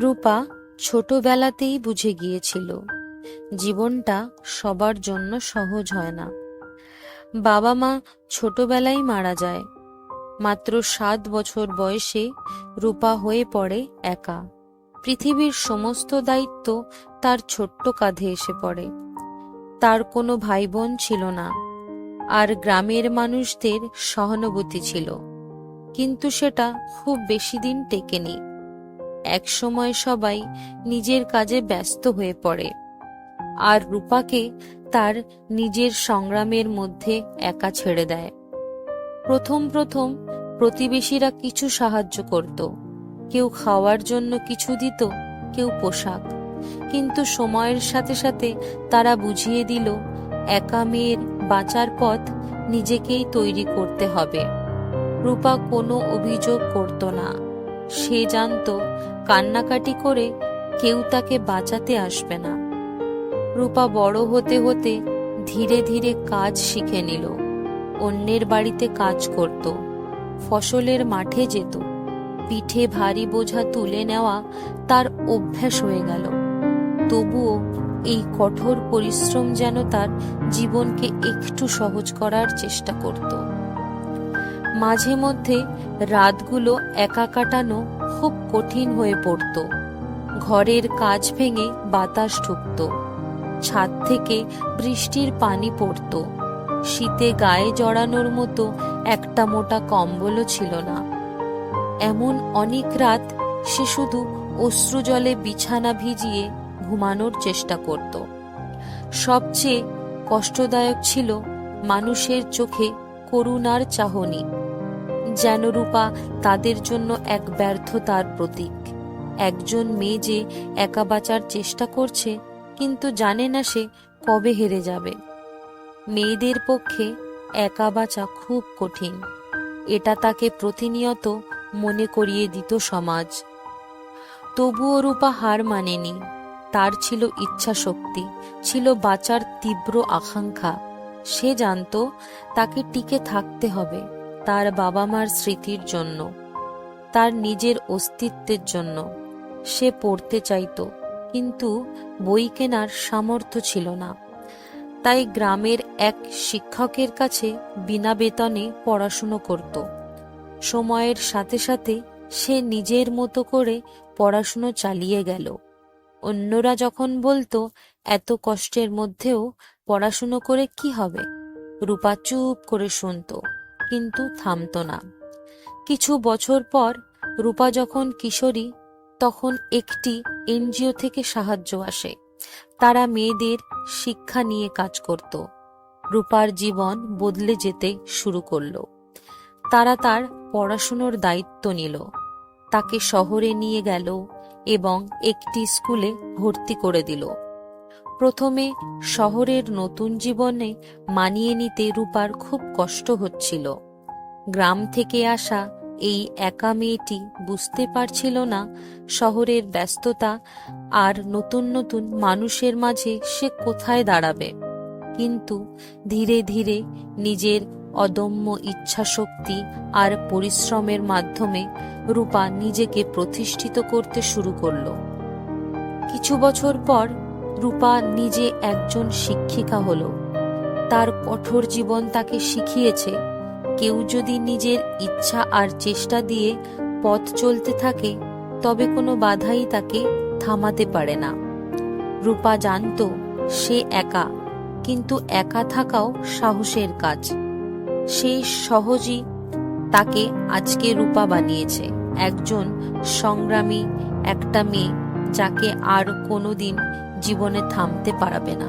রূপা ছোটবেলাতেই বুঝে গিয়েছিল জীবনটা সবার জন্য সহজ হয় না। বাবা মা ছোটবেলায় মারা যায়। মাত্র 7 বছর বয়সে রূপা হয়ে পড়ে একা। পৃথিবীর সমস্ত দায়িত্ব তার ছোট্ট কাঁধে এসে পড়ে। তার কোনো ভাই বোন ছিল না, আর গ্রামের মানুষদের সহানুভূতি ছিল, কিন্তু সেটা খুব বেশি দিন টেকেনি। একসময় সবাই নিজের কাজে ব্যস্ত হয়ে পড়ে, আর রূপাকে তার নিজের সংগ্রামের মধ্যে একা ছেড়ে দেয়। প্রথম প্রথম প্রতিবেশীরা কিছু সাহায্য করত, কেউ খাওয়ার জন্য কিছু দিত, কেউ পোশাক। কিন্তু সময়ের সাথে সাথে তারা বুঝিয়ে দিল একা মেয়ের বাঁচার পথ নিজেকেই তৈরি করতে হবে। রূপা কোনো অভিযোগ করত না। সে জানত কান্নাকাটি করে কেউ তাকে বাঁচাতে আসবে না। রূপা বড় হতে হতে ধীরে ধীরে কাজ শিখে নিল। অন্যের বাড়িতে কাজ করত, ফসলের মাঠে যেত। পিঠে ভারী বোঝা তুলে নেওয়া তার অভ্যাস হয়ে গেল। তবুও এই কঠোর পরিশ্রম যেন তার জীবনকে একটু সহজ করার চেষ্টা করত। মাঝে মধ্যে রাতগুলো একা কাটানো খুব কঠিন হয়ে পড়ত। ঘরের কাজ ভেঙে বাতাস ঢুকত, ছাদ থেকে বৃষ্টির পানি পড়ত। শীতে গায়ে জড়ানোর মতো একটা মোটা কম্বলও ছিল না। এমন অনেক রাত সে শুধু অশ্রু জলে বিছানা ভিজিয়ে ঘুমানোর চেষ্টা করত। সবচেয়ে কষ্টদায়ক ছিল মানুষের চোখে করুণার চাহনি, যেন রূপা তাদের জন্য এক ব্যর্থতার প্রতীক। একজন মেয়ে যে একা বাঁচার চেষ্টা করছে, কিন্তু জানে না সে কবে হেরে যাবে। মেয়েদের পক্ষে একা বাঁচা খুব কঠিন, এটা তাকে প্রতিনিয়ত মনে করিয়ে দিত সমাজ। তবুও রূপা হার মানেনি। তার ছিল ইচ্ছা শক্তি, ছিল বাঁচার তীব্র আকাঙ্ক্ষা। সে জানত তাকে টিকে থাকতে হবে, তার বাবা মার স্মৃতির জন্য, তার নিজের অস্তিত্বের জন্য। সে পড়তে চাইত, কিন্তু বই কেনার সামর্থ্য ছিল না। তাই গ্রামের এক শিক্ষকের কাছে বিনা বেতনে পড়াশুনো করত। সময়ের সাথে সাথে সে নিজের মতো করে পড়াশুনো চালিয়ে গেল। অন্যরা যখন বলতো এত কষ্টের মধ্যেও পড়াশুনো করে কি হবে, রূপা চুপ করে শুনত, কিন্তু থামত না। কিছু বছর পর রূপা যখন কিশোরী, তখন একটি এনজিও থেকে সাহায্য আসে। তারা মেয়েদের শিক্ষা নিয়ে কাজ করত। রূপার জীবন বদলে যেতে শুরু করলো। তারা তার পড়াশুনোর দায়িত্ব নিল, তাকে শহরে নিয়ে গেল এবং একটি স্কুলে ভর্তি করে দিল। প্রথমে শহরের নতুন জীবনে মানিয়ে নিতে রূপার খুব কষ্ট হচ্ছিল। গ্রাম থেকে আসা এই একা মেয়েটি বুঝতে পারছিল না শহরের ব্যস্ততা আর নতুন নতুন মানুষের মাঝে সে কোথায় দাঁড়াবে। কিন্তু ধীরে ধীরে নিজের অদম্য ইচ্ছাশক্তি আর পরিশ্রমের মাধ্যমে রূপা নিজেকে প্রতিষ্ঠিত করতে শুরু করল। কিছু বছর পর রূপা নিজে একজন শিক্ষিকা হলো। তার কঠোর জীবন তাকে শিখিয়েছে কেউ যদি নিজের ইচ্ছা আর চেষ্টা দিয়ে পথ চলতে থাকে, তবে কোনো বাধাই তাকে থামাতে পারে না। রূপা জানত সে একা, কিন্তু একা থাকাও সাহসের কাজ। সেই সহজই তাকে আজকে রূপা বানিয়েছে একজন সংগ্রামী, একটা মেয়ে যাকে আর কোনোদিন জীবনে থামতে পারবে না।